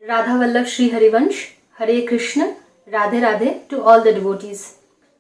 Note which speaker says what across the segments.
Speaker 1: Radha Vallabh Shri Harivansh, Hare Krishna, Radhe Radhe to all the devotees.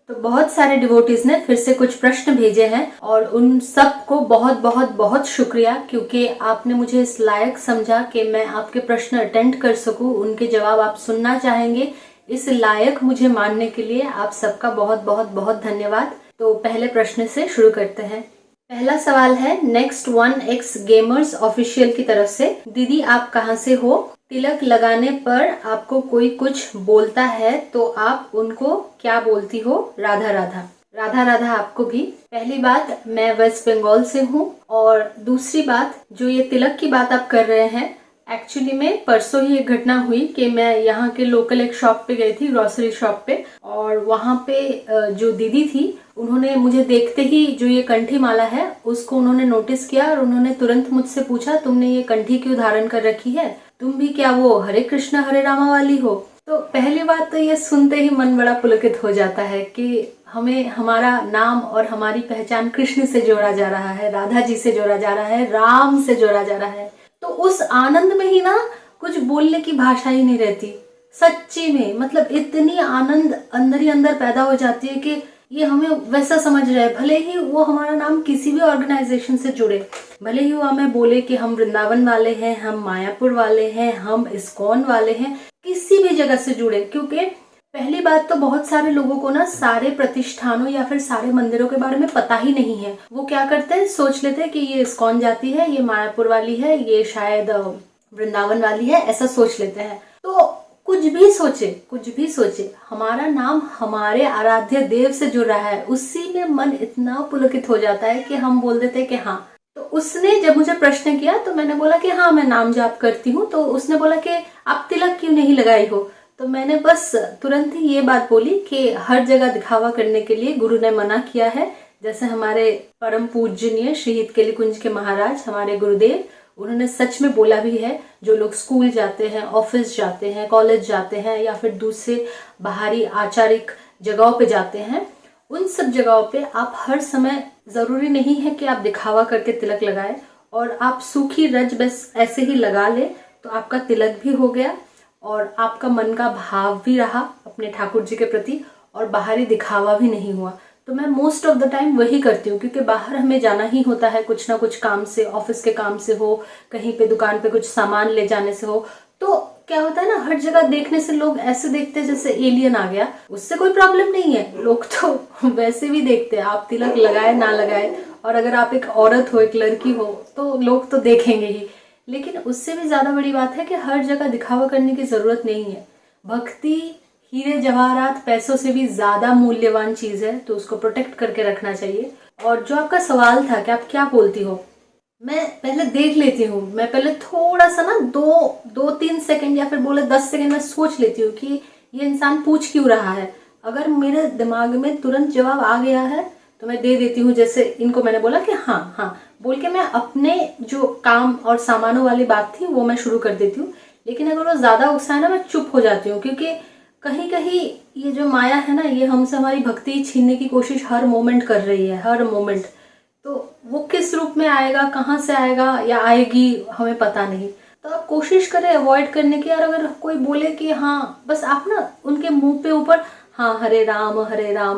Speaker 1: तो बहुत सारे डिवोटीज ने फिर से कुछ प्रश्न भेजे हैं और उन सब को बहुत बहुत बहुत शुक्रिया, क्योंकि आपने मुझे इस लायक समझा कि मैं आपके प्रश्न अटेंड कर सकूं, उनके जवाब आप सुनना चाहेंगे, इस लायक मुझे मानने के लिए आप सबका बहुत बहुत बहुत धन्यवाद। तो पहले प्रश्न से शुरू करते हैं। पहला सवाल है next one x gamers official की तरफ से। दीदी आप कहाँ से हो? तिलक लगाने पर आपको कोई कुछ बोलता है तो आप उनको क्या बोलती हो? राधा राधा। राधा राधा आपको भी। पहली बात, मैं वेस्ट बंगाल से हूँ, और दूसरी बात, जो ये तिलक की बात आप कर रहे हैं, एक्चुअली में परसों ही एक घटना हुई कि मैं यहाँ के लोकल एक शॉप पे गई थी, ग्रोसरी शॉप पे, और वहाँ पे जो दीदी थी उन्होंने मुझे देखते ही जो ये कंठी माला है उसको उन्होंने नोटिस किया और उन्होंने तुरंत मुझसे पूछा, तुमने ये कंठी क्यों धारण कर रखी है? तुम भी क्या वो हरे कृष्ण हरे रामा वाली हो? तो पहली बात तो ये सुनते ही मन बड़ा पुलकित हो जाता है कि हमें हमारा नाम और हमारी पहचान कृष्ण से जोड़ा जा रहा है, राधा जी से जोड़ा जा रहा है, राम से जोड़ा जा रहा है। तो उस आनंद में ही ना कुछ बोलने की भाषा ही नहीं रहती, सच्ची में। मतलब इतनी आनंद अंदर ही अंदर पैदा हो जाती है कि ये हमें वैसा समझ रहे हैं, भले ही वो हमारा नाम किसी भी ऑर्गेनाइजेशन से जुड़े, भले ही वो हमें बोले कि हम वृंदावन वाले हैं, हम मायापुर वाले हैं, हम इस्कॉन वाले हैं, किसी भी जगह से जुड़े। क्योंकि पहली बात तो बहुत सारे लोगों को ना सारे प्रतिष्ठानों या फिर सारे मंदिरों के बारे में पता ही नहीं है। वो क्या करते हैं, सोच लेते हैं कि ये इस्कॉन जाती है, ये मायापुर वाली है, ये शायद वृंदावन वाली है, ऐसा सोच लेते हैं। तो कुछ भी सोचे, हमारा नाम हमारे आराध्य देव से जुड़ रहा है, उसी में मन इतना पुलकित हो जाता है कि हम बोल देते हैं कि हाँ। तो उसने जब मुझे प्रश्न किया तो मैंने बोला कि हाँ मैं नाम जाप करती हूँ। तो उसने बोला कि आप तिलक क्यों नहीं लगाई हो? तो मैंने बस तुरंत ही ये बात बोली कि हर जगह दिखावा करने के लिए गुरु ने मना किया है। जैसे हमारे परम पूजनीय श्री हितकेली कुंज के महाराज, हमारे गुरुदेव, उन्होंने सच में बोला भी है, जो लोग स्कूल जाते हैं, ऑफिस जाते हैं, कॉलेज जाते हैं या फिर दूसरे बाहरी आचारिक जगहों पे जाते हैं, उन सब जगहों पे आप हर समय, जरूरी नहीं है कि आप दिखावा करके तिलक लगाएं, और आप सूखी रज बस ऐसे ही लगा ले तो आपका तिलक भी हो गया और आपका मन का भाव भी रहा अपने ठाकुर जी के प्रति, और बाहरी दिखावा भी नहीं हुआ। तो मैं मोस्ट ऑफ द टाइम वही करती हूँ, क्योंकि बाहर हमें जाना ही होता है कुछ ना कुछ काम से, ऑफिस के काम से हो, कहीं पे दुकान पे कुछ सामान ले जाने से हो। तो क्या होता है ना, हर जगह देखने से लोग ऐसे देखते हैं जैसे एलियन आ गया। उससे कोई प्रॉब्लम नहीं है, लोग तो वैसे भी देखते हैं, आप तिलक लगाए ना लगाए, और अगर आप एक औरत हो, एक लड़की हो, तो लोग तो देखेंगे ही। लेकिन उससे भी ज्यादा बड़ी बात है कि हर जगह दिखावा करने की जरूरत नहीं है। भक्ति हीरे जवाहरात पैसों से भी ज्यादा मूल्यवान चीज है, तो उसको प्रोटेक्ट करके रखना चाहिए। और जो आपका सवाल था कि आप क्या बोलती हो, मैं पहले देख लेती हूँ, मैं पहले थोड़ा सा ना दो तीन सेकंड या फिर बोले 10 सेकंड में सोच लेती हूँ कि ये इंसान पूछ क्यों रहा है। अगर मेरे दिमाग में तुरंत जवाब आ गया है तो मैं दे देती हूँ। जैसे इनको मैंने बोला कि हाँ हाँ बोल के मैं अपने जो काम और सामानों वाली बात थी वो मैं शुरू कर देती हूँ। लेकिन अगर वो ज्यादा गुस्सा है ना, मैं चुप हो जाती हूँ, क्योंकि कहीं कहीं ये जो माया है ना, ये हमसे हमारी भक्ति छीनने की कोशिश हर मोमेंट कर रही है, हर मोमेंट। तो वो किस रूप में आएगा, कहाँ से आएगा या आएगी, हमें पता नहीं। तो आप कोशिश करें अवॉइड करने की। और अगर कोई बोले कि हाँ, बस आप ना उनके मुंह पे ऊपर हाँ हरे राम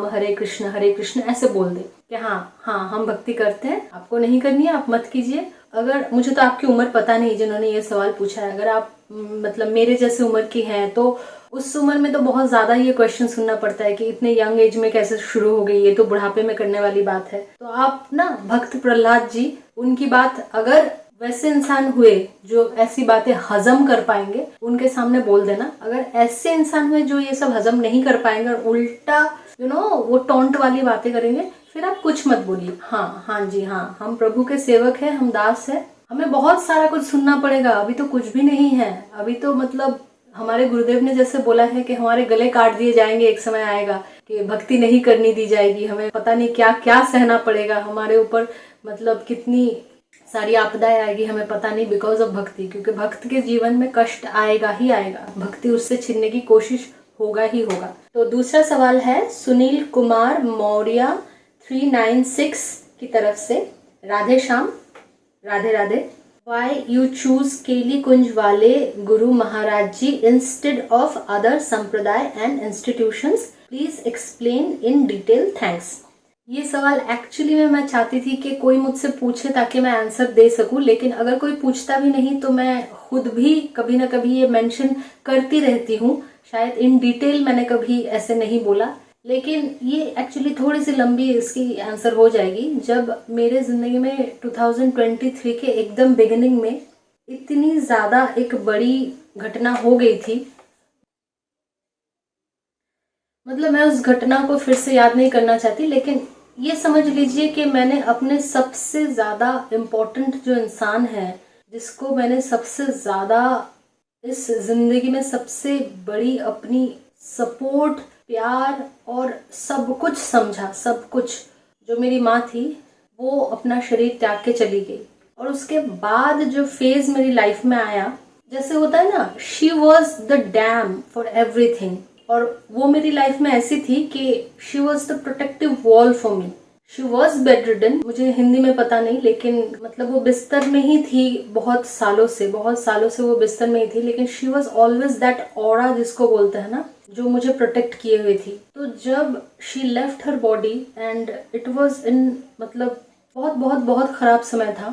Speaker 1: हरे कृष्ण ऐसे बोल दे कि हाँ हाँ हम भक्ति करते हैं, आपको नहीं करनी है आप मत कीजिए। अगर मुझे तो आपकी उम्र पता नहीं जिन्होंने ये सवाल पूछा है, अगर आप मतलब मेरे जैसे उम्र की हैं तो उस उम्र में तो बहुत ज्यादा ये क्वेश्चन सुनना पड़ता है कि इतने यंग एज में कैसे शुरू हो गई, ये तो बुढ़ापे में करने वाली बात है। तो आप ना भक्त प्रहलाद जी, उनकी बात अगर वैसे इंसान हुए जो ऐसी बातें हजम कर पाएंगे, उनके सामने बोल देना। अगर ऐसे इंसान हुए जो ये सब हजम नहीं कर पाएंगे और उल्टा वो टोंट वाली बातें करेंगे, फिर आप कुछ मत बोलिए। हाँ हाँ जी हाँ, हम प्रभु के सेवक हैं, हम दास है, हमें बहुत सारा कुछ सुनना पड़ेगा, अभी तो कुछ भी नहीं है। अभी तो मतलब हमारे गुरुदेव ने जैसे बोला है कि हमारे गले काट दिए जाएंगे, एक समय आएगा कि भक्ति नहीं करनी दी जाएगी, हमें पता नहीं क्या क्या सहना पड़ेगा हमारे ऊपर, मतलब कितनी सारी आपदाएं आएगी हमें पता नहीं, बिकॉज ऑफ भक्ति। क्योंकि भक्त के जीवन में कष्ट आएगा ही आएगा, भक्ति उससे छीनने की कोशिश होगा ही होगा। तो दूसरा सवाल है सुनील कुमार मौर्य 396 की तरफ से। Radhe Shyam, Radhe Radhe. Why you choose केली कुंज वाले गुरु महाराज जी instead of other संप्रदाय and institutions? Please explain in detail. Thanks. ये सवाल एक्चुअली में मैं चाहती थी कि कोई मुझसे पूछे ताकि मैं आंसर दे सकूं, लेकिन अगर कोई पूछता भी नहीं तो मैं खुद भी कभी ना कभी ये मेंशन करती रहती हूँ। शायद इन डिटेल मैंने कभी ऐसे नहीं बोला, लेकिन ये एक्चुअली थोड़ी सी लंबी इसकी आंसर हो जाएगी। जब मेरे ज़िंदगी में 2023 के एकदम बिगिनिंग में इतनी ज़्यादा एक बड़ी घटना हो गई थी, मतलब मैं उस घटना को फिर से याद नहीं करना चाहती, लेकिन ये समझ लीजिए कि मैंने अपने सबसे ज़्यादा इम्पोर्टेंट जो इंसान है, जिसको मैंने सबसे ज़्यादा इस ज़िंदगी में सबसे बड़ी अपनी सपोर्ट, प्यार और सब कुछ समझा, सब कुछ, जो मेरी माँ थी, वो अपना शरीर त्याग के चली गई। और उसके बाद जो फेज़ मेरी लाइफ में आया, जैसे होता है ना, she was the dam for everything, और वो मेरी लाइफ में ऐसी थी कि she was the protective wall for me. She was bedridden, मुझे हिंदी में पता नहीं, लेकिन मतलब वो बिस्तर में ही थी बहुत सालों से वो बिस्तर में ही थी, लेकिन she was always that aura जिसको बोलते हैं ना, जो मुझे प्रोटेक्ट किए हुए थी। तो जब she left her body and it was in, मतलब बहुत बहुत बहुत खराब समय था।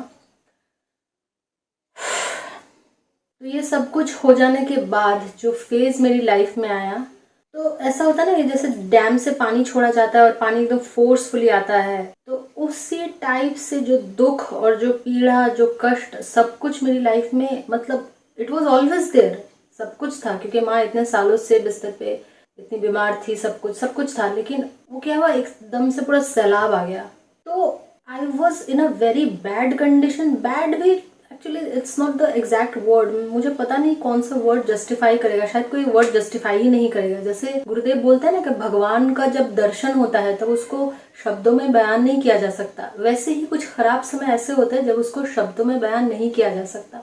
Speaker 1: तो ये सब कुछ हो जाने के बाद जो फेज मेरी लाइफ में आया, तो ऐसा होता है ना कि जैसे डैम से पानी छोड़ा जाता है और पानी एकदम फोर्सफुली आता है, तो उसी टाइप से जो दुख और जो पीड़ा, जो कष्ट, सब कुछ मेरी लाइफ में, मतलब इट वॉज ऑलवेज देयर, सब कुछ था, क्योंकि माँ इतने सालों से बिस्तर पे इतनी बीमार थी, सब कुछ था। लेकिन वो क्या हुआ, एकदम से पूरा सैलाब आ गया। तो I was in a very bad condition. Bad भी actually it's not the exact word, मुझे पता नहीं कौन सा वर्ड जस्टिफाई करेगा, शायद कोई वर्ड जस्टिफाई ही नहीं करेगा। जैसे गुरुदेव बोलते हैं ना कि भगवान का जब दर्शन होता है तब उसको शब्दों में बयान नहीं किया जा सकता, वैसे ही कुछ खराब समय ऐसे होते हैं जब उसको शब्दों में बयान नहीं किया जा सकता।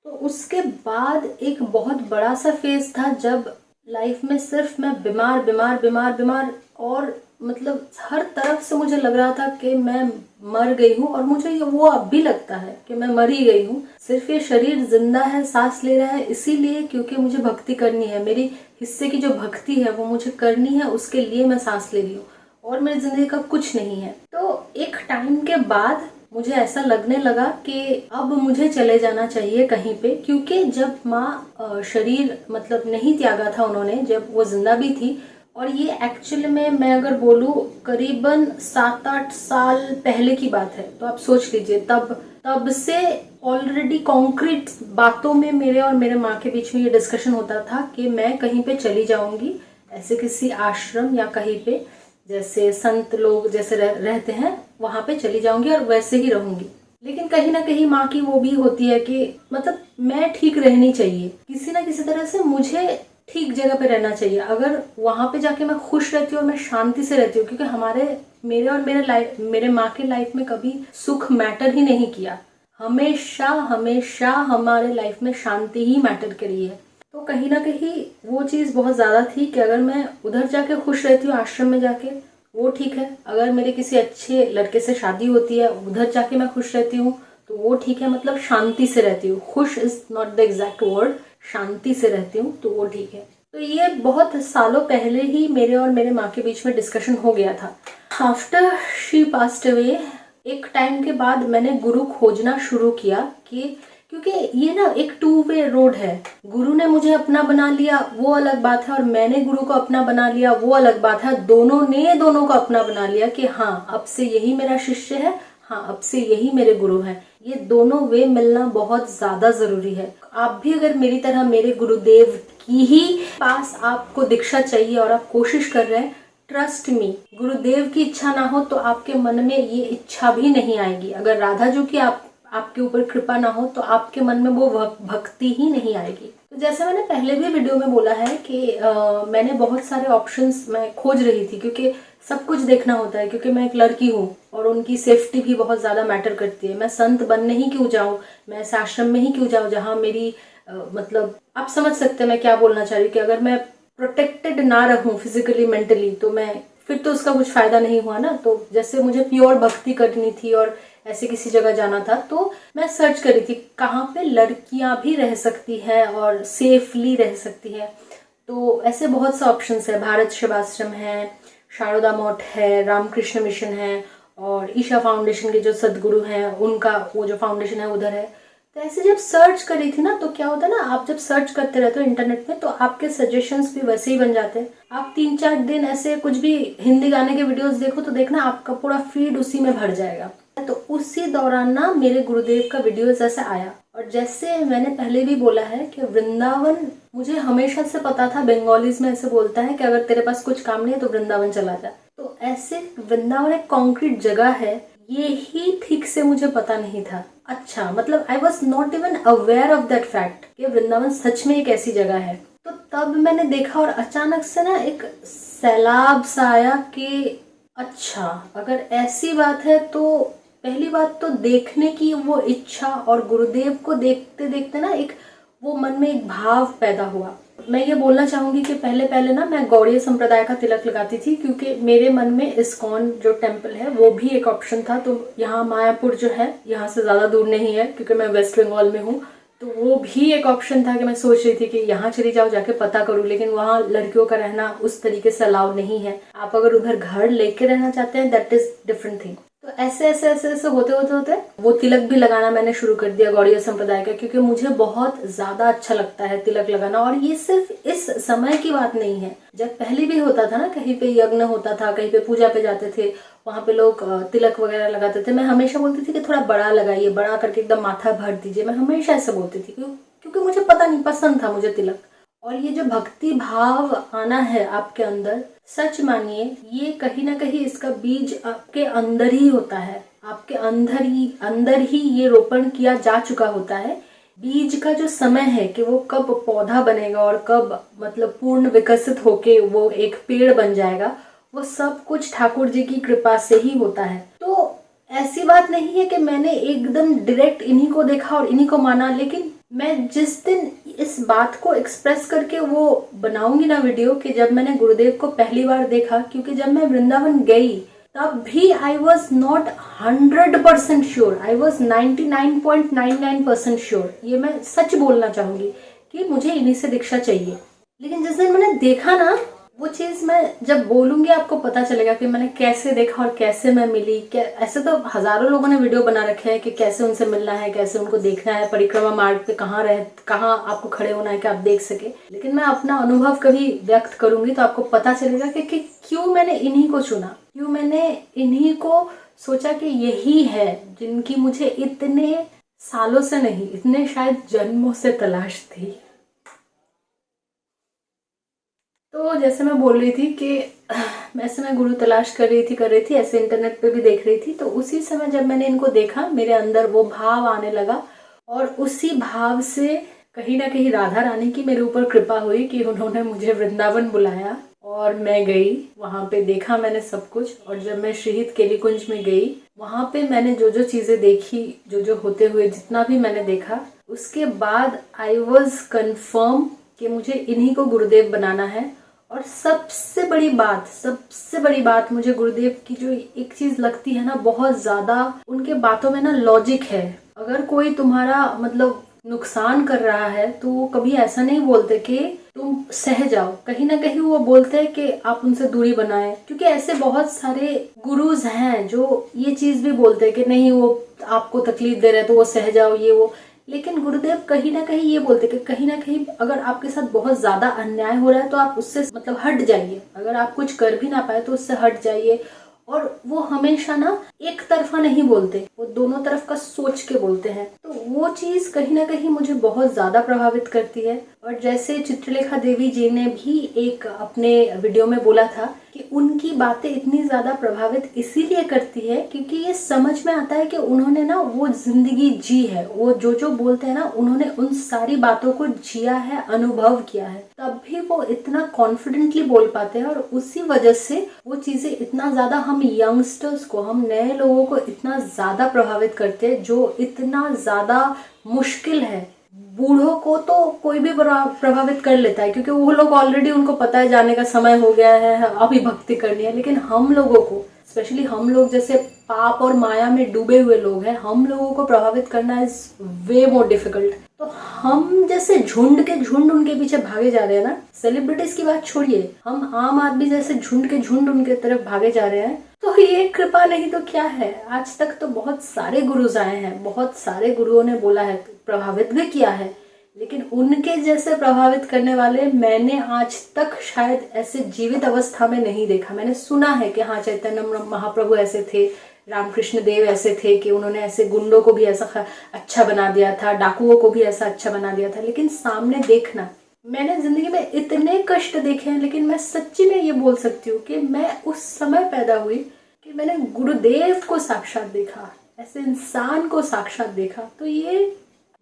Speaker 1: तो उसके बाद एक बहुत बड़ा सा फेज था जब लाइफ में सिर्फ मैं बीमार बीमार बीमार बीमार, और मतलब हर तरफ से मुझे लग रहा था कि मैं मर गई हूँ, और मुझे वो अब भी लगता है कि मैं मर ही गई हूँ। सिर्फ ये शरीर जिंदा है, सांस ले रहा है, इसीलिए क्योंकि मुझे भक्ति करनी है, मेरी हिस्से की जो भक्ति है वो मुझे करनी है, उसके लिए मैं सांस ले रही हूँ, और मेरी जिंदगी का कुछ नहीं है। तो एक टाइम के बाद मुझे ऐसा लगने लगा कि अब मुझे चले जाना चाहिए कहीं पे, क्योंकि जब माँ शरीर मतलब नहीं त्यागा था उन्होंने, जब वो जिंदा भी थी, और ये एक्चुअल में मैं अगर बोलूँ करीबन 7-8 साल पहले की बात है, तो आप सोच लीजिए तब से ऑलरेडी कॉन्क्रीट बातों में मेरे और मेरे माँ के बीच में ये डिस्कशन होता था कि मैं कहीं पे चली जाऊंगी, ऐसे किसी आश्रम या कहीं पे जैसे संत लोग जैसे रहते हैं वहां पे चली जाऊंगी और वैसे ही रहूंगी। लेकिन कहीं ना कहीं माँ की वो भी होती है कि मतलब मैं ठीक रहनी चाहिए, किसी ना किसी तरह से मुझे ठीक जगह पे रहना चाहिए। अगर वहां पे जाके मैं खुश रहती हूँ और मैं शांति से रहती हूँ, क्योंकि मेरे और मेरे माँ के लाइफ में कभी सुख मैटर ही नहीं किया, हमेशा हमेशा हमारे लाइफ में शांति ही मैटर करी है। तो कहीं ना कहीं वो चीज़ बहुत ज़्यादा थी कि अगर मैं उधर जाके खुश रहती हूँ आश्रम में जाके, वो ठीक है। अगर मेरे किसी अच्छे लड़के से शादी होती है, उधर जाके मैं खुश रहती हूँ, तो वो ठीक है, मतलब शांति से रहती हूँ। खुश is not the exact word, शांति से रहती हूँ, तो वो ठीक है। तो ये बहुत सालों पहले ही मेरे और मेरे माँ के बीच में डिस्कशन हो गया था। आफ्टर शी पास्ट अवे, एक टाइम के बाद मैंने गुरु खोजना शुरू किया, कि क्योंकि ये ना एक 2 वे रोड है। गुरु ने मुझे अपना बना लिया वो अलग बात है, और मैंने गुरु को अपना बना लिया वो अलग बात है। दोनों ने दोनों को अपना बना लिया कि हाँ अब से यही मेरा शिष्य है, हाँ अब से यही मेरे गुरु हैं। ये दोनों वे मिलना बहुत ज्यादा जरूरी है। आप भी अगर मेरी तरह मेरे गुरुदेव की ही पास आपको दीक्षा चाहिए और आप कोशिश कर रहे हैं, ट्रस्ट मी, गुरुदेव की इच्छा ना हो तो आपके मन में ये इच्छा भी नहीं आएगी। अगर राधा जी की आपके ऊपर कृपा ना हो तो आपके मन में वो भक्ति ही नहीं आएगी। तो जैसे मैंने पहले भी वीडियो में बोला है कि मैंने बहुत सारे ऑप्शंस मैं खोज रही थी, क्योंकि सब कुछ देखना होता है, क्योंकि मैं एक लड़की हूँ और उनकी सेफ्टी भी बहुत ज़्यादा मैटर करती है। मैं संत बनने ही क्यों जाऊँ, मैं ऐसे आश्रम में ही क्यों जाऊँ जहाँ मेरी मतलब आप समझ सकते हैं मैं क्या बोलना चाह रही हूँ, कि अगर मैं प्रोटेक्टेड ना रहूँ फिजिकली मेंटली, तो मैं फिर तो उसका कुछ फायदा नहीं हुआ ना। तो जैसे मुझे प्योर भक्ति करनी थी और ऐसे किसी जगह जाना था। तो मैं सर्च करी थी कहाँ पे लड़कियां भी रह सकती है और सेफली रह सकती है। तो ऐसे बहुत से ऑप्शंस है, भारत सेवाश्रम है, शारदा मठ है, रामकृष्ण मिशन है, और ईशा फाउंडेशन के जो सदगुरु हैं उनका वो जो फाउंडेशन है उधर है। तो ऐसे जब सर्च करी थी ना, तो क्या होता है ना, आप जब सर्च करते रहते हो इंटरनेट में तो आपके सजेशंस भी वैसे ही बन जाते हैं। आप 3-4 दिन ऐसे कुछ भी हिंदी गाने के वीडियोस देखो तो देखना आपका पूरा फीड उसी में भर जाएगा। तो उसी दौरान ना मेरे गुरुदेव का वीडियोस ऐसे आया, और जैसे मैंने पहले भी बोला है कि वृंदावन मुझे हमेशा से पता था, बंगालीज में ऐसे बोलता है कि अगर तेरे पास कुछ काम नहीं है तो वृंदावन चला जा। तो ऐसे वृंदावन एक कॉन्क्रीट जगह है, ये ही ठीक से मुझे पता नहीं था। अच्छा, मतलब I was not even aware of that fact कि वृंदावन सच में एक ऐसी जगह है। तो तब मैंने देखा और अचानक से ना एक सैलाब सा आया कि अच्छा, अगर ऐसी बात है तो पहली बात तो देखने की वो इच्छा, और गुरुदेव को देखते देखते ना एक वो मन में एक भाव पैदा हुआ। मैं ये बोलना चाहूंगी कि पहले पहले ना मैं गौड़ीय संप्रदाय का तिलक लगाती थी, क्योंकि मेरे मन में इस्कॉन जो टेम्पल है वो भी एक ऑप्शन था। तो यहाँ मायापुर जो है यहाँ से ज़्यादा दूर नहीं है, क्योंकि मैं वेस्ट बंगाल में हूँ, तो वो भी एक ऑप्शन था कि मैं सोच रही थी कि यहाँ चली जाओ, जाके पता करूँ। लेकिन वहाँ लड़कियों का रहना उस तरीके से अलाउ नहीं है। आप अगर उधर घर लेके रहना चाहते हैं दैट इज डिफरेंट थिंग। तो ऐसे ऐसे ऐसे ऐसे होते होते होते वो तिलक भी लगाना मैंने शुरू कर दिया गौड़ीय संप्रदाय का, क्योंकि मुझे बहुत ज्यादा अच्छा लगता है तिलक लगाना। और ये सिर्फ इस समय की बात नहीं है, जब पहले भी होता था ना, कहीं पे यज्ञ होता था, कहीं पे पूजा पे जाते थे, वहां पे लोग तिलक वगैरह लगाते थे। मैं हमेशा बोलती थी कि थोड़ा बड़ा लगाइए, बड़ा करके एकदम माथा भर दीजिए। मैं हमेशा ऐसे बोलती थी क्योंकि मुझे पता नहीं, पसंद था मुझे तिलक। और ये जो भक्ति भाव आना है आपके अंदर, सच मानिए ये कहीं ना कहीं इसका बीज आपके अंदर ही होता है। आपके अंदर ही ये रोपण किया जा चुका होता है। बीज का जो समय है कि वो कब पौधा बनेगा और कब मतलब पूर्ण विकसित होके वो एक पेड़ बन जाएगा, वो सब कुछ ठाकुर जी की कृपा से ही होता है। तो ऐसी बात नहीं है कि मैंने एकदम डायरेक्ट इन्हीं को देखा और इन्हीं को माना। लेकिन मैं जिस दिन इस बात को एक्सप्रेस करके वो बनाऊंगी ना वीडियो, कि जब मैंने गुरुदेव को पहली बार देखा, क्योंकि जब मैं वृंदावन गई तब भी I was not 100% sure, I was 99.99% sure. ये मैं सच बोलना चाहूंगी कि मुझे इन्हीं से दीक्षा चाहिए। लेकिन जिस दिन मैंने देखा ना, वो चीज़ मैं जब बोलूंगी आपको पता चलेगा कि मैंने कैसे देखा और कैसे मैं मिली। ऐसे तो हजारों लोगों ने वीडियो बना रखे हैं कि कैसे उनसे मिलना है, कैसे उनको देखना है, परिक्रमा मार्ग पे कहाँ आपको खड़े होना है कि आप देख सके। लेकिन मैं अपना अनुभव कभी व्यक्त करूंगी तो आपको पता चलेगा कि क्यों मैंने इन्हीं को चुना, क्यों मैंने इन्हीं को सोचा कि यही है जिनकी मुझे इतने सालों से नहीं, इतने शायद जन्मों से तलाश थी। तो जैसे मैं बोल रही थी कि ऐसे मैं गुरु तलाश कर रही थी, ऐसे इंटरनेट पे भी देख रही थी। तो उसी समय जब मैंने इनको देखा, मेरे अंदर वो भाव आने लगा, और उसी भाव से कहीं ना कहीं राधा रानी की मेरे ऊपर कृपा हुई कि उन्होंने मुझे वृंदावन बुलाया, और मैं गई वहाँ पे। देखा मैंने सब कुछ। और जब मैं शहीद केली कुंज में गई, वहाँ पे मैंने जो जो चीज़ें देखी, जो जो होते हुए जितना भी मैंने देखा, उसके बाद आई वॉज कन्फर्म कि मुझे इन्हीं को गुरुदेव बनाना है। और सबसे बड़ी बात मुझे गुरुदेव की जो एक चीज लगती है ना, बहुत ज्यादा उनके बातों में ना लॉजिक है। अगर कोई तुम्हारा मतलब नुकसान कर रहा है तो वो कभी ऐसा नहीं बोलते कि तुम सह जाओ। कहीं ना कहीं वो बोलते हैं कि आप उनसे दूरी बनाएं, क्योंकि ऐसे बहुत सारे गुरुज हैं जो ये चीज भी बोलते हैं कि नहीं, वो आपको तकलीफ दे रहे हैं तो वो सह जाओ, ये वो। लेकिन गुरुदेव कहीं ना कहीं ये बोलते कि कहीं ना कहीं अगर आपके साथ बहुत ज्यादा अन्याय हो रहा है तो आप उससे मतलब हट जाइए। अगर आप कुछ कर भी ना पाए तो उससे हट जाइए। और वो हमेशा ना एक तरफा नहीं बोलते, वो दोनों तरफ का सोच के बोलते हैं। तो वो चीज कहीं ना कहीं मुझे बहुत ज्यादा प्रभावित करती है। और जैसे चित्रलेखा देवी जी ने भी एक अपने वीडियो में बोला था कि उनकी बातें इतनी ज्यादा प्रभावित इसीलिए करती है क्योंकि ये समझ में आता है कि उन्होंने ना वो जिंदगी जी है। वो जो जो बोलते हैं ना, उन्होंने उन सारी बातों को जिया है, अनुभव किया है, तब भी वो इतना कॉन्फिडेंटली बोल पाते हैं। और उसी वजह से वो चीजें इतना ज्यादा हम यंगस्टर्स को, हम नए लोगों को इतना ज्यादा प्रभावित करते हैं, जो इतना ज्यादा मुश्किल है। बूढ़ों को तो कोई भी प्रभावित कर लेता है क्योंकि वो लोग ऑलरेडी, उनको पता है जाने का समय हो गया है, अभी भक्ति करनी है। लेकिन हम लोगों को स्पेशली हम लोग जैसे पाप और माया में डूबे हुए लोग हैं, हम लोगों को प्रभावित करना इज वे मोर डिफिकल्ट। तो हम जैसे झुंड के झुंड उनके पीछे भागे जा रहे हैं ना, सेलिब्रिटीज की बात छोड़िए, हम आम आदमी जैसे झुंड के झुंड उनके तरफ भागे जा रहे हैं। तो ये कृपा नहीं तो क्या है। आज तक तो बहुत सारे गुरुज आए हैं, बहुत सारे गुरुओं ने बोला है, प्रभावित भी किया है, लेकिन उनके जैसे प्रभावित करने वाले मैंने आज तक शायद ऐसे जीवित अवस्था में नहीं देखा। मैंने सुना है कि हाँ, चैतन्य महाप्रभु ऐसे थे, रामकृष्ण देव ऐसे थे कि उन्होंने ऐसे गुंडों को भी ऐसा अच्छा बना दिया था, डाकुओं को भी ऐसा अच्छा बना दिया था, लेकिन सामने देखना, मैंने जिंदगी में इतने कष्ट देखे हैं, लेकिन मैं सच्ची में ये बोल सकती हूँ कि मैं उस समय पैदा हुई कि मैंने गुरुदेव को साक्षात देखा, ऐसे इंसान को साक्षात देखा। तो ये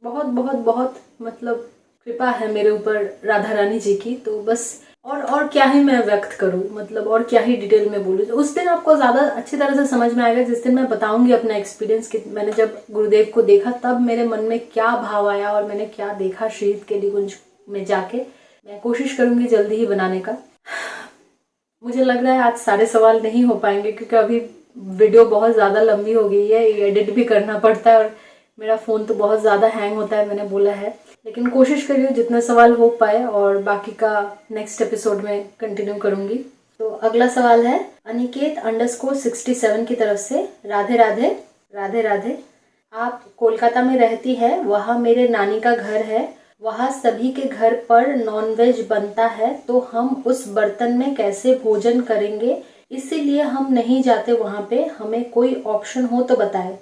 Speaker 1: बहुत बहुत बहुत मतलब कृपा है मेरे ऊपर राधा रानी जी की। तो बस और क्या ही मैं व्यक्त करूं, मतलब और क्या ही डिटेल में बोलूं। उस दिन आपको ज़्यादा अच्छी तरह से समझ में आएगा जिस दिन मैं बताऊंगी अपना एक्सपीरियंस कि मैंने जब गुरुदेव को देखा तब मेरे मन में क्या भाव आया और मैंने क्या देखा शहीद के निकुंज में जाके। मैं कोशिश करूंगी जल्दी ही बनाने का। मुझे लग रहा है आज सारे सवाल नहीं हो पाएंगे क्योंकि अभी वीडियो बहुत ज़्यादा लंबी हो गई है, एडिट भी करना पड़ता है और मेरा फ़ोन तो बहुत ज़्यादा हैंग होता है, मैंने बोला है, लेकिन कोशिश करिए जितने सवाल हो पाए और बाकी का नेक्स्ट एपिसोड में कंटिन्यू करूँगी। तो अगला सवाल है अनिकेत _67 की तरफ से, राधे राधे राधे राधे। आप कोलकाता में रहती है, वहाँ मेरे नानी का घर है, वहाँ सभी के घर पर नॉनवेज बनता है, तो हम उस बर्तन में कैसे भोजन करेंगे, इसीलिए हम नहीं जाते वहाँ पे, हमें कोई ऑप्शन हो तो बताएं।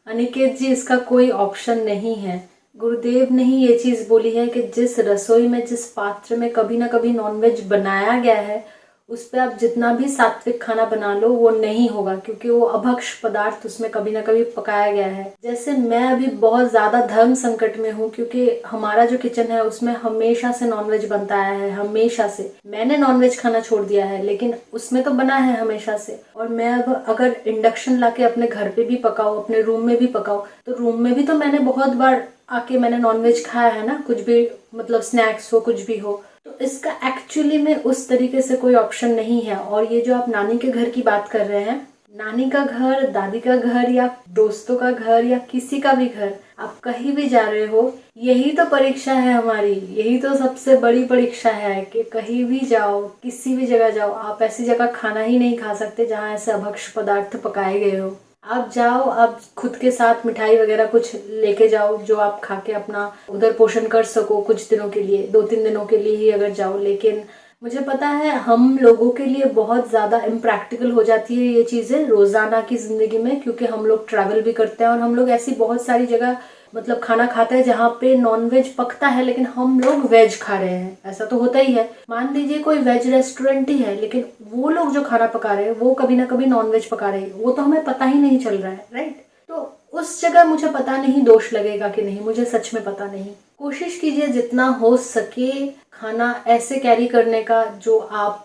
Speaker 1: अनिकेत जी, इसका कोई ऑप्शन नहीं है। गुरुदेव ने ही ये चीज़ बोली है कि जिस रसोई में, जिस पात्र में कभी ना कभी नॉनवेज बनाया गया है, उस पर आप जितना भी सात्विक खाना बना लो वो नहीं होगा, क्योंकि वो अभक्ष पदार्थ उसमें कभी ना कभी पकाया गया है। जैसे मैं अभी बहुत ज़्यादा धर्म संकट में हूँ क्योंकि हमारा जो किचन है उसमें हमेशा से नॉनवेज बनता आया है, हमेशा से। मैंने नॉनवेज खाना छोड़ दिया है लेकिन उसमें तो बना है हमेशा से। और मैं अब अगर इंडक्शन लाके अपने घर पे भी पकाऊँ, अपने रूम में भी पकाऊँ, तो रूम में भी तो मैंने बहुत बार आके मैंने नॉनवेज खाया है ना, कुछ भी मतलब स्नैक्स हो, कुछ भी हो। तो इसका एक्चुअली में उस तरीके से कोई ऑप्शन नहीं है। और ये जो आप नानी के घर की बात कर रहे हैं, नानी का घर, दादी का घर या दोस्तों का घर या किसी का भी घर, आप कहीं भी जा रहे हो, यही तो परीक्षा है हमारी, यही तो सबसे बड़ी परीक्षा है कि कहीं भी जाओ, किसी भी जगह जाओ, आप ऐसी जगह खाना ही नहीं खा सकते जहाँ ऐसे अभक्ष पदार्थ पकाए गए हो। आप जाओ, आप खुद के साथ मिठाई वगैरह कुछ लेके जाओ जो आप खा के अपना उधर पोषण कर सको कुछ दिनों के लिए, 2-3 दिनों के लिए ही अगर जाओ। लेकिन मुझे पता है हम लोगों के लिए बहुत ज़्यादा इम्प्रैक्टिकल हो जाती है ये चीज़ें रोज़ाना की ज़िंदगी में, क्योंकि हम लोग ट्रैवल भी करते हैं और हम लोग ऐसी बहुत सारी जगह मतलब खाना खाते हैं जहाँ पे नॉनवेज पकता है लेकिन हम लोग वेज खा रहे हैं। ऐसा तो होता ही है। मान लीजिए कोई वेज रेस्टोरेंट ही है लेकिन वो लोग जो खाना पका रहे हैं वो कभी ना कभी नॉनवेज पका रहे हैं, वो तो हमें पता ही नहीं चल रहा है, राइट। तो उस जगह मुझे पता नहीं दोष लगेगा कि नहीं, मुझे सच में पता नहीं। कोशिश कीजिए जितना हो सके खाना ऐसे कैरी करने का जो आप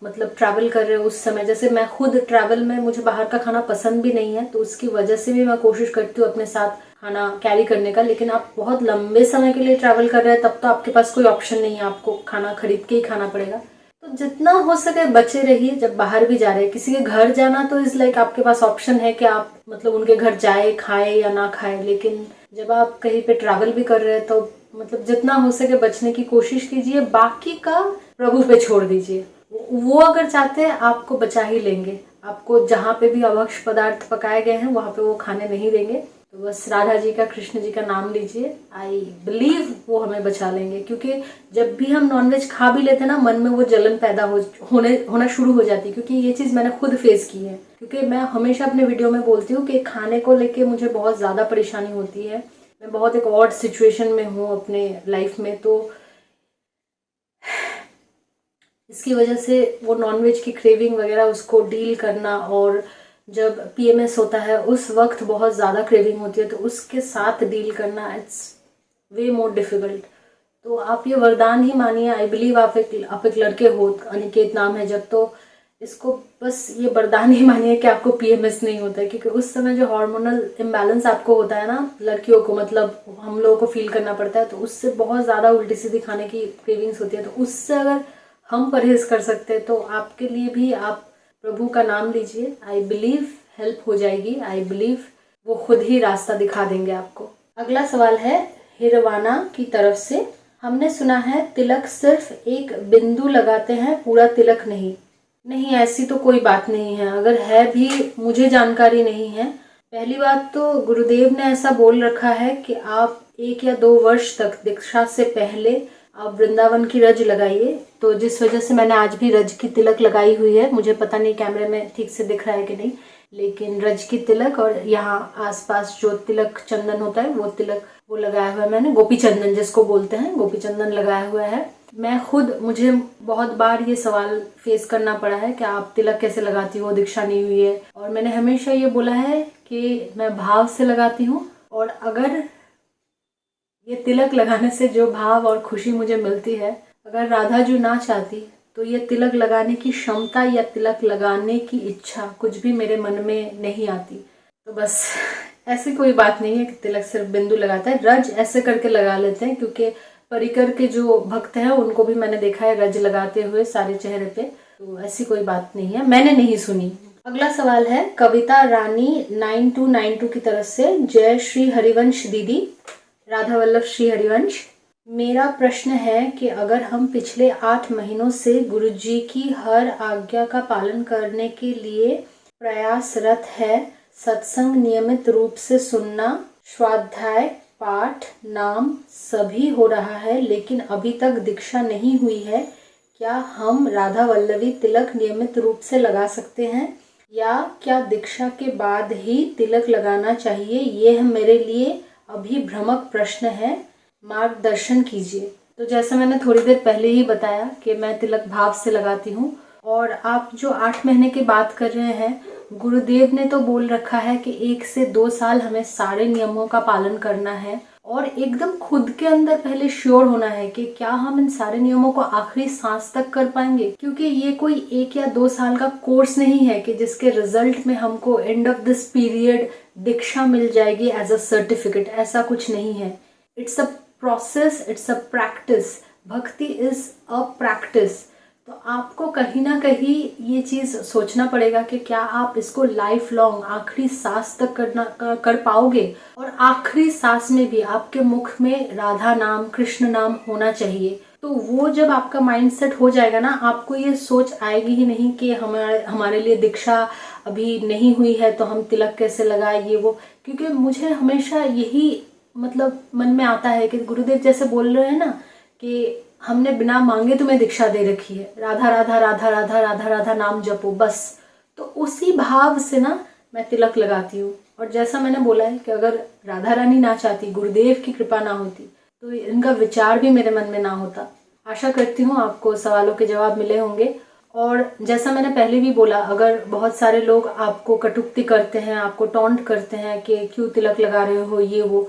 Speaker 1: मतलब ट्रैवल कर रहे हो उस समय। जैसे मैं खुद ट्रैवल में, मुझे बाहर का खाना पसंद भी नहीं है, तो उसकी वजह से भी मैं कोशिश करती हूँ अपने साथ खाना कैरी करने का। लेकिन आप बहुत लंबे समय के लिए ट्रैवल कर रहे हैं तब तो आपके पास कोई ऑप्शन नहीं है, आपको खाना खरीद के ही खाना पड़ेगा। तो जितना हो सके बचे रहिए। जब बाहर भी जा रहे हैं, किसी के घर जाना तो इज लाइक आपके पास ऑप्शन है कि आप मतलब उनके घर जाए, खाए या ना खाए। लेकिन जब आप कहीं पे ट्रैवल भी कर रहे हैं तो मतलब जितना हो सके बचने की कोशिश कीजिए, बाकी का प्रभु पे छोड़ दीजिए। वो अगर चाहते हैं आपको बचा ही लेंगे, आपको जहाँ पे भी अभक्ष पदार्थ पकाए गए हैं वहाँ पे वो खाने नहीं देंगे। तो बस राधा जी का, कृष्ण जी का नाम लीजिए, आई बिलीव वो हमें बचा लेंगे। क्योंकि जब भी हम नॉनवेज खा भी लेते हैं ना, मन में वो जलन पैदा होना शुरू हो जाती है। क्योंकि ये चीज़ मैंने खुद फेस की है, क्योंकि मैं हमेशा अपने वीडियो में बोलती हूँ कि खाने को लेके मुझे बहुत ज़्यादा परेशानी होती है। मैं बहुत एक ऑड सिचुएशन में हूँ अपने लाइफ में, तो इसकी वजह से वो नॉनवेज की क्रेविंग वगैरह उसको डील करना, और जब पीएमएस होता है उस वक्त बहुत ज़्यादा क्रेविंग होती है, तो उसके साथ डील करना इट्स वे मोर डिफ़िकल्ट। तो आप ये वरदान ही मानिए। आई बिलीव आप एक लड़के हो, अनिकेत नाम है जब, तो इसको बस ये वरदान ही मानिए कि आपको पीएमएस नहीं होता है। क्योंकि उस समय जो हार्मोनल इम्बैलेंस आपको होता है ना, लड़कियों को मतलब हम लोगों को फील करना पड़ता है, तो उससे बहुत ज़्यादा उल्टी सीधी खाने की क्रेविंग्स होती है। तो उससे अगर हम परहेज़ कर सकते हैं तो आपके लिए भी, आप प्रभु का नाम लीजिए, आई बिलीव हेल्प हो जाएगी, आई बिलीव वो खुद ही रास्ता दिखा देंगे आपको। अगला सवाल है हिरवाना की तरफ से। हमने सुना है तिलक सिर्फ एक बिंदु लगाते हैं, पूरा तिलक नहीं। नहीं, ऐसी तो कोई बात नहीं है, अगर है भी मुझे जानकारी नहीं है। पहली बात तो गुरुदेव ने ऐसा बोल रखा है कि आप 1 या 2 वर्ष तक दीक्षा से पहले आप वृंदावन की रज लगाइए। तो जिस वजह से मैंने आज भी रज की तिलक लगाई हुई है, मुझे पता नहीं कैमरे में ठीक से दिख रहा है कि नहीं, लेकिन रज की तिलक और यहाँ आसपास जो तिलक चंदन होता है वो तिलक वो लगाया हुआ है मैंने, गोपी चंदन जिसको बोलते हैं, गोपी चंदन लगाया हुआ है। मैं खुद, मुझे बहुत बार ये सवाल फेस करना पड़ा है कि आप तिलक कैसे लगाती हो, दीक्षा नहीं हुई है, और मैंने हमेशा ये बोला है कि मैं भाव से लगाती हूँ। और अगर ये तिलक लगाने से जो भाव और खुशी मुझे मिलती है, अगर राधा जी ना चाहती तो ये तिलक लगाने की क्षमता या तिलक लगाने की इच्छा कुछ भी मेरे मन में नहीं आती। तो बस ऐसी कोई बात नहीं है कि तिलक सिर्फ बिंदु लगाता है, रज ऐसे करके लगा लेते हैं, क्योंकि परिकर के जो भक्त हैं उनको भी मैंने देखा है रज लगाते हुए सारे चेहरे पे। तो ऐसी कोई बात नहीं है, मैंने नहीं सुनी। अगला सवाल है कविता रानी 9292 की तरफ से। जय श्री हरिवंश दीदी, राधा वल्लभ श्री हरिवंश। मेरा प्रश्न है कि अगर हम पिछले 8 महीनों से गुरुजी की हर आज्ञा का पालन करने के लिए प्रयासरत है, सत्संग नियमित रूप से सुनना, स्वाध्याय, पाठ, नाम सभी हो रहा है, लेकिन अभी तक दीक्षा नहीं हुई है, क्या हम राधा वल्लभी तिलक नियमित रूप से लगा सकते हैं, या क्या दीक्षा के बाद ही तिलक लगाना चाहिए? यह मेरे लिए अभी भ्रामक प्रश्न है, मार्गदर्शन कीजिए। तो जैसा मैंने थोड़ी देर पहले ही बताया कि मैं तिलक भाव से लगाती हूँ। और आप जो 8 महीने की बात कर रहे हैं, गुरुदेव ने तो बोल रखा है कि 1 से 2 साल हमें सारे नियमों का पालन करना है और एकदम खुद के अंदर पहले श्योर होना है कि क्या हम इन सारे नियमों को आखिरी सांस तक कर पाएंगे, क्योंकि ये कोई 1 या 2 साल का कोर्स नहीं है कि जिसके रिजल्ट में हमको एंड ऑफ दिस पीरियड दीक्षा मिल जाएगी एज अ सर्टिफिकेट। ऐसा कुछ नहीं है। It's a process, it's a practice. भक्ति इज अ प्रैक्टिस। तो आपको कहीं ना कहीं ये चीज़ सोचना पड़ेगा कि क्या आप इसको लाइफ लॉन्ग आखिरी सांस तक कर पाओगे, और आखिरी सांस में भी आपके मुख में राधा नाम, कृष्ण नाम होना चाहिए। तो वो जब आपका माइंडसेट हो जाएगा ना, आपको ये सोच आएगी ही नहीं कि हमारे लिए दीक्षा अभी नहीं हुई है तो हम तिलक कैसे लगाए, ये वो। क्योंकि मुझे हमेशा यही मतलब मन में आता है कि गुरुदेव जैसे बोल रहे हैं ना कि हमने बिना मांगे तुम्हें दीक्षा दे रखी है, राधा राधा राधा राधा राधा राधा नाम जपो बस। तो उसी भाव से ना मैं तिलक लगाती हूँ। और जैसा मैंने बोला है कि अगर राधा रानी ना चाहती, गुरुदेव की कृपा ना होती, तो इनका विचार भी मेरे मन में ना होता। आशा करती हूँ आपको सवालों के जवाब मिले होंगे। और जैसा मैंने पहले भी बोला, अगर बहुत सारे लोग आपको कटुक्ति करते हैं, आपको टॉन्ट करते हैं कि क्यों तिलक लगा रहे हो, ये वो,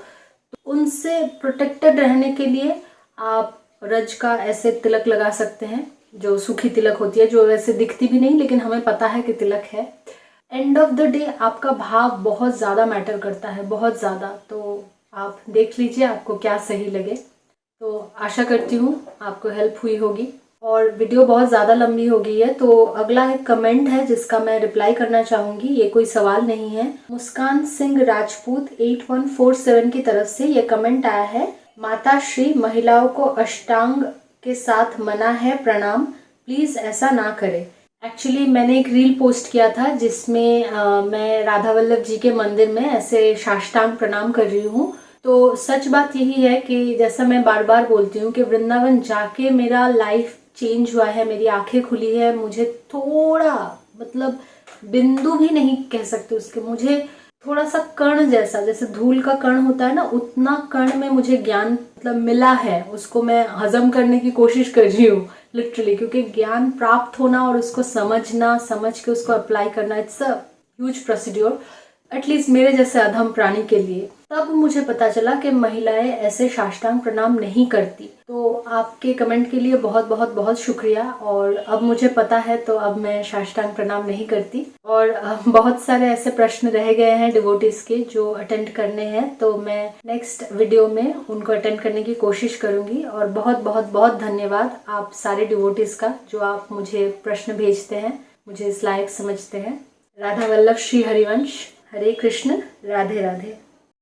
Speaker 1: तो उनसे प्रोटेक्टेड रहने के लिए आप रज का ऐसे तिलक लगा सकते हैं, जो सूखी तिलक होती है, जो वैसे दिखती भी नहीं लेकिन हमें पता है कि तिलक है। एंड ऑफ द डे आपका भाव बहुत ज़्यादा मैटर करता है, बहुत ज़्यादा। तो आप देख लीजिए आपको क्या सही लगे। तो आशा करती हूँ आपको हेल्प हुई होगी। और वीडियो बहुत ज़्यादा लंबी हो गई है, तो अगला एक कमेंट है जिसका मैं रिप्लाई करना चाहूँगी। ये कोई सवाल नहीं है। मुस्कान सिंह राजपूत 8147 की तरफ से ये कमेंट आया है। माता श्री, महिलाओं को अष्टांग के साथ मना है प्रणाम, प्लीज़ ऐसा ना करें। एक्चुअली मैंने एक रील पोस्ट किया था जिसमें मैं राधा वल्लभ जी के मंदिर में ऐसे साष्टांग प्रणाम कर रही हूँ। तो सच बात यही है कि जैसा मैं बार बार बोलती हूँ कि वृंदावन जाके मेरा लाइफ चेंज हुआ है, मेरी आंखें खुली है। मुझे थोड़ा मतलब बिंदु भी नहीं कह सकते उसके, मुझे थोड़ा सा कण जैसा, जैसे धूल का कण होता है ना, उतना कण में मुझे ज्ञान मतलब मिला है। उसको मैं हजम करने की कोशिश कर रही हूँ लिटरली, क्योंकि ज्ञान प्राप्त होना और उसको समझना, समझ के उसको अप्लाई करना, it's a huge procedure, at least मेरे जैसे अधम प्राणी के लिए। तब मुझे पता चला कि महिलाएं ऐसे साष्टांग प्रणाम नहीं करती। तो आपके कमेंट के लिए बहुत बहुत बहुत शुक्रिया। और अब मुझे पता है, तो अब मैं साष्टांग प्रणाम नहीं करती। और बहुत सारे ऐसे प्रश्न रह गए हैं डिवोटीज के जो अटेंड करने हैं, तो मैं नेक्स्ट वीडियो में उनको अटेंड करने की कोशिश करूंगी। और बहुत बहुत बहुत धन्यवाद आप सारे डिवोटीज का, जो आप मुझे प्रश्न भेजते हैं। मुझे इस लायक समझते हैं। राधा वल्लभ श्री हरिवंश। हरे कृष्ण, राधे राधे।